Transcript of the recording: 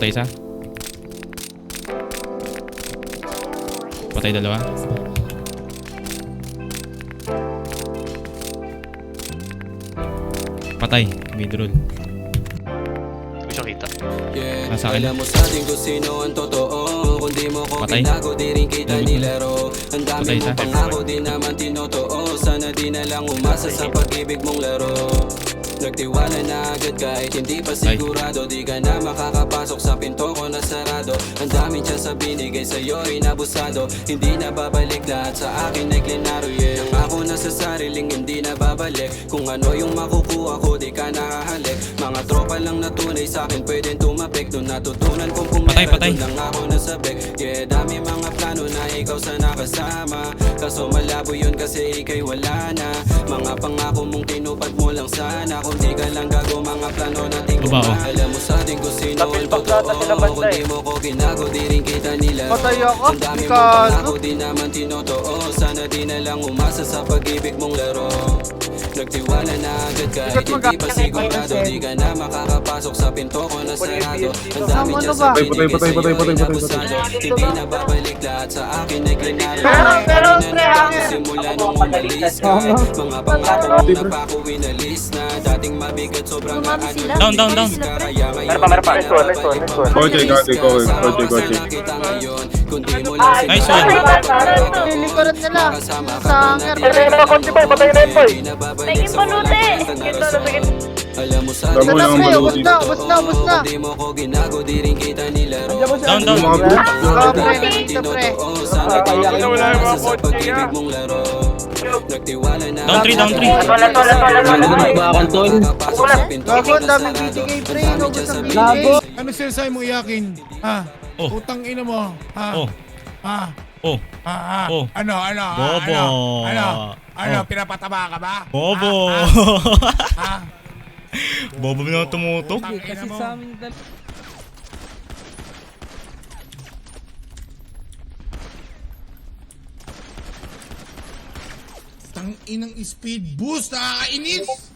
Patay isa. Patay dalawa. Patay. Midroll. Hindi ko siya kita. Nasa akin. Alam mo sa atin kung sino ang totoo. Kung di mo ko Patay. binago, di rin kita nilaro. Ang dami Patay mo isa. pangako, di naman tinotoo. Sana di na lang umasa sa pag-ibig mong laro. Nagtiwala na agad kahit hindi pa sigurado. Di ka na makakapasok sa pinto ko na sarado. Ang daming chance sa binigay sa'yo inabusado. Hindi na babalik lahat sa akin ay klinaro, yeah. Nangako na sa sariling hindi na babalik. Kung ano yung makukuha ko di ka nakahalik. Mga tropa lang na tunay sa'kin pwedeng tumapik. Doon natutunan kong pumera, doon lang ako nasabik. Yeah, dami mga plano na ikaw sa nakasama. Kaso malabo yun kasi ikay wala na. Mga pangako mong tinupad mo lang sana. Kung di ka lang gago mga plano natin gumawa. Alam mo sa atin kung sino ang totoo. Kung di mo ko binago di rin kita nilaro. Ang dami mo pangako di naman tinotoo. Sana di na lang umasa sa pag-ibig mong laro. Nagtiwala na agad kahit hindi pa sigurado. Di ka na makakapasok sa pinto ko na sarado. Ang dami dyan sa binigay sa'yo inabusado. Hindi na babalik lahat sa akin ay klinaro. Pero simula nung umalis ka. Mga pangako mong napako winalis na. Dating mabigat sobrang ano. Down. Meron pa. Nice one. Goche. Nice one. Lilikuran nila. Sa hangar. Patay na yun, boy. Naging palute! Alam mo sa Damo yung Ubus na. Di mo ko ginago, di rin kita nilaro. Down. Sana kaya yung umasa sa pag-ibig mong laro. Nagtiwala na Down 3. Gago, ang daming BTK pre. Ubus ang BTK. Ano sinasabi mo iyakin? Ha? Oh. Utang ina mo. Ha? Oh. Ha? Oh. Ha? Oh. Ano? Bobo. Ano? Oh. Pinapataba ka ba? Bobo. Ha? Bobo na tumutok. Utang ina mo. Tang inang speed boost, nakakainis!